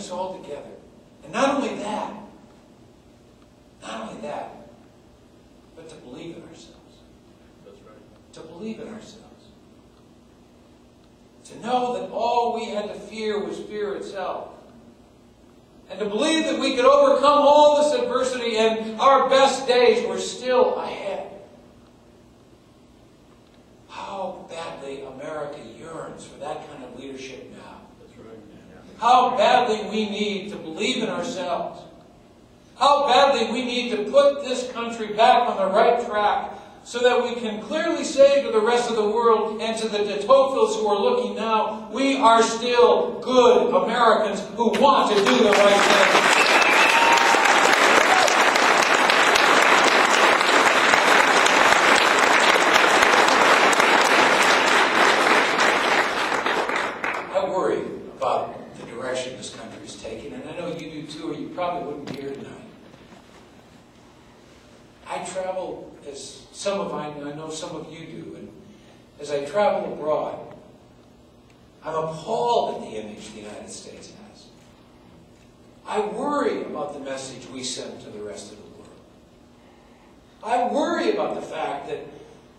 us all together. And not only that, but to believe in ourselves. That's right. To believe in ourselves. To know that all we had to fear was fear itself. And to believe that we could overcome all this adversity and our best days were still ahead. How badly America yearns for that kind of leadership now. That's right. How badly we need to believe in ourselves. How badly we need to put this country back on the right track so that we can clearly say to the rest of the world and to the de Tocquevilles who are looking now, we are still good Americans who want to do the right thing. I worry about the direction this country is taking, and I know you do too, or you probably wouldn't be here tonight. I travel, as I know some of you do, and as I travel abroad, I'm appalled at the image the United States has. I worry about the message we send to the rest of the world. I worry about the fact that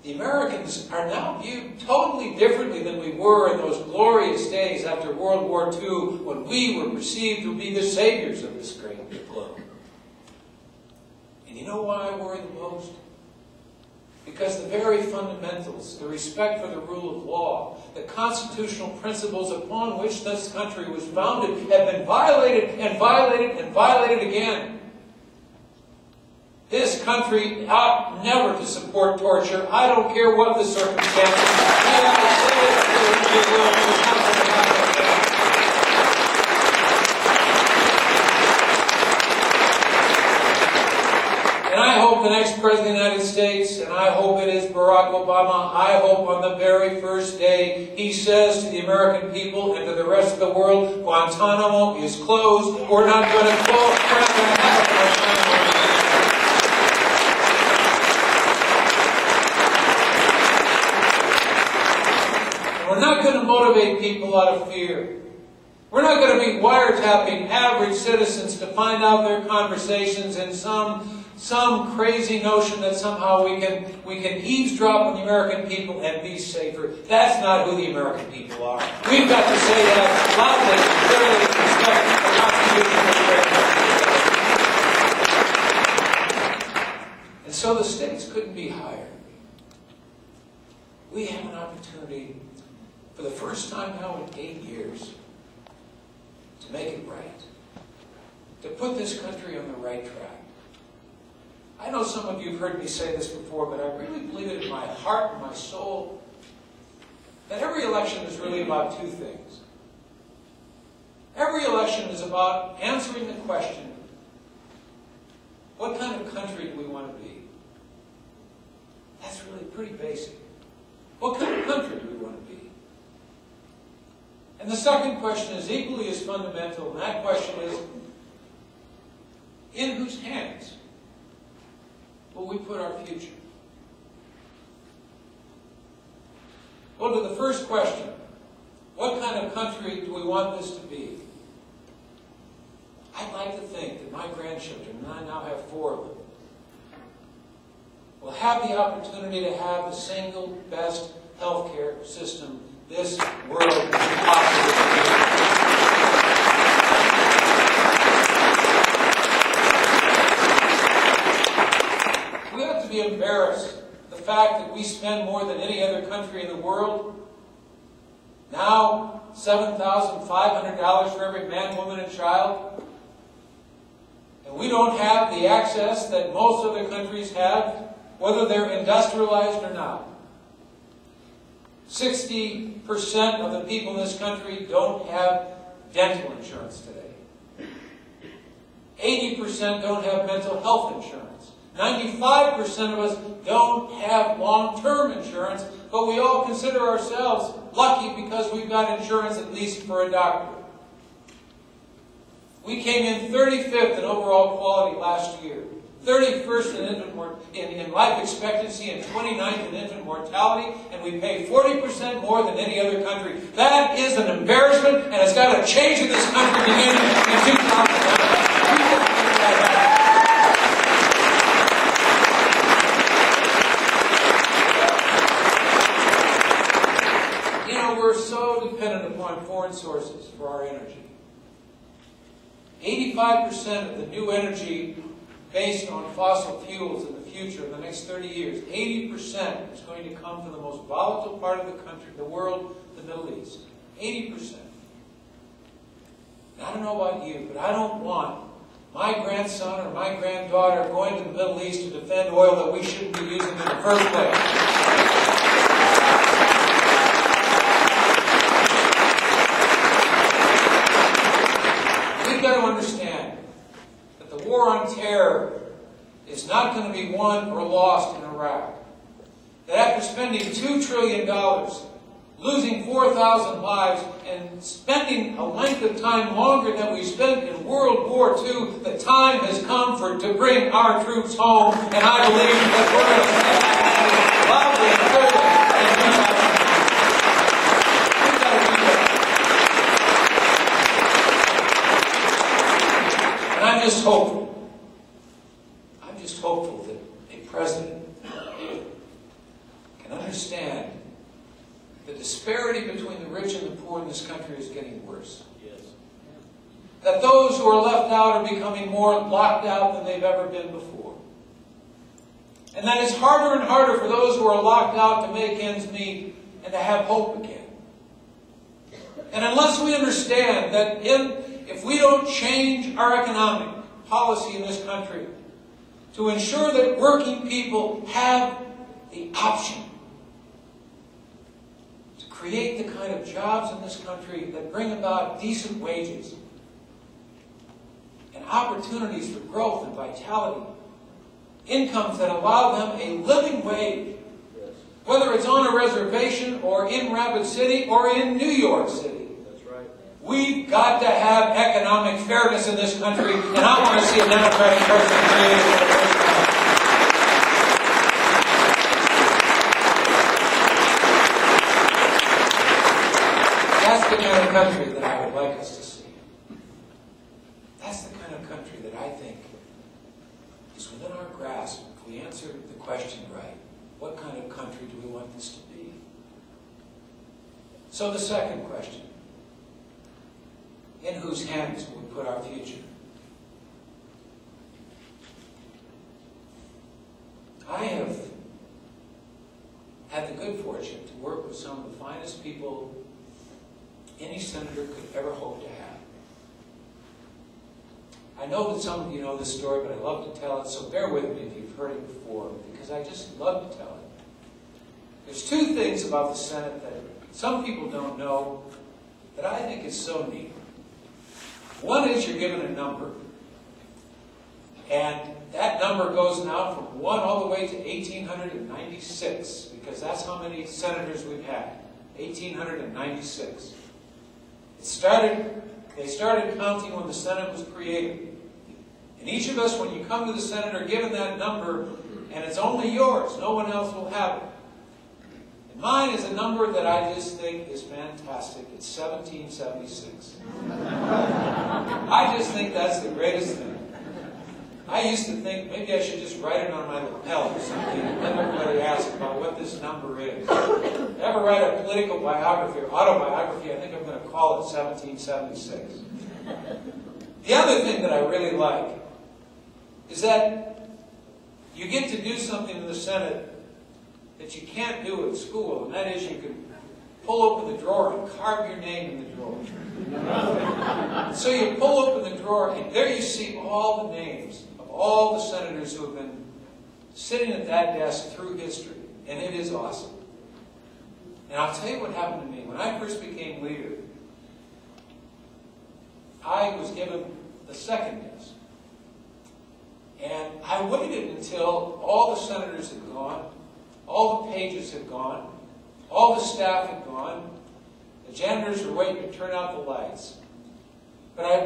the Americans are now viewed totally differently than we were in those glorious days after World War II, when we were perceived to be the saviors of this great globe. And you know why I worry the most? Because the very fundamentals, the respect for the rule of law, the constitutional principles upon which this country was founded have been violated and violated and violated again. This country ought never to support torture. I don't care what the circumstances. And I hope the next President of the United States, and I hope it is Barack Obama, I hope on the very first day he says to the American people and to the rest of the world, Guantanamo is closed. We're not going to close. We're not going to have Guantanamo. We're not going to motivate people out of fear. We're not going to be wiretapping average citizens to find out their conversations in some crazy notion that somehow we can eavesdrop on the American people and be safer. That's not who the American people are. We've got to say that loudly and clearly respect the Constitution. And so the stakes couldn't be higher. We have an opportunity for the first time now in 8 years to make it right, to put this country on the right track. I know some of you have heard me say this before, but I really believe it in my heart and my soul that every election is really about two things. Every election is about answering the question, what kind of country do we want to be? That's really pretty basic. What kind of country do we want to be? And the second question is equally as fundamental, and that question is, in whose hands will we put our future? Well, to the first question, what kind of country do we want this to be? I'd like to think that my grandchildren, and I now have 4 of them, will have the opportunity to have the single best healthcare system this world can possibly produce. We ought to be embarrassed the fact that we spend more than any other country in the world. Now, $7,500 for every man, woman, and child. And we don't have the access that most other countries have, whether they're industrialized or not. 60% of the people in this country don't have dental insurance today. 80% don't have mental health insurance. 95% of us don't have long-term insurance, but we all consider ourselves lucky because we've got insurance at least for a doctor. We came in 35th in overall quality last year, 31st in life expectancy, and 29th in infant mortality, and we pay 40% more than any other country. That is an embarrassment, and it's got to change in this country beginning in 85% of the new energy based on fossil fuels in the future, in the next 30 years, 80% is going to come from the most volatile part of the country, the world, the Middle East. 80%. And I don't know about you, but I don't want my grandson or my granddaughter going to the Middle East to defend oil that we shouldn't be using in the first place. We've got to understand that the war on terror is not going to be won or lost in Iraq. That after spending $2 trillion, losing 4,000 lives, and spending a length of time longer than we spent in World War II, the time has come to bring our troops home, and I believe that we're going to stand loudly and clearly and do that. We've got to do that. And I'm just hopeful that a president can understand the disparity between the rich and the poor in this country is getting worse. Yes. That those who are left out are becoming more locked out than they've ever been before. And that it's harder and harder for those who are locked out to make ends meet and to have hope again. And unless we understand that if we don't change our economic policy in this country to ensure that working people have the option create the kind of jobs in this country that bring about decent wages and opportunities for growth and vitality, incomes that allow them a living wage, whether it's on a reservation or in Rapid City or in New York City. That's right. We've got to have economic fairness in this country, and I want to see a Democratic president create it for the first time. That's the kind of country that I would like us to see. That's the kind of country that I think is within our grasp if we answer the question right. What kind of country do we want this to be? So the second question. In whose hands will we put our future? I have had the good fortune to work with some of the finest people any senator could ever hope to have. I know that some of you know this story, but I love to tell it, so bear with me if you've heard it before, because I just love to tell it. There's two things about the Senate that some people don't know that I think is so neat. One is you're given a number, and that number goes now from 1 all the way to 1,896, because that's how many senators we've had. 1,896. They started counting when the Senate was created. And each of us, when you come to the Senate, are given that number, and it's only yours. No one else will have it. And mine is a number that I just think is fantastic. It's 1776. I just think that's the greatest thing. I used to think maybe I should just write it on my lapel or something and let everybody ask about what this number is. If I ever write a political biography or autobiography, I think I'm going to call it 1776. The other thing that I really like is that you get to do something in the Senate that you can't do at school, and that is you can pull open the drawer and carve your name in the drawer. So you pull open the drawer, and there you see all the names of all the senators who have been sitting at that desk through history, and it is awesome. And I'll tell you what happened to me. When I first became leader, I was given the second desk. And I waited until all the senators had gone, all the pages had gone, all the staff had gone, the janitors were waiting to turn out the lights. But I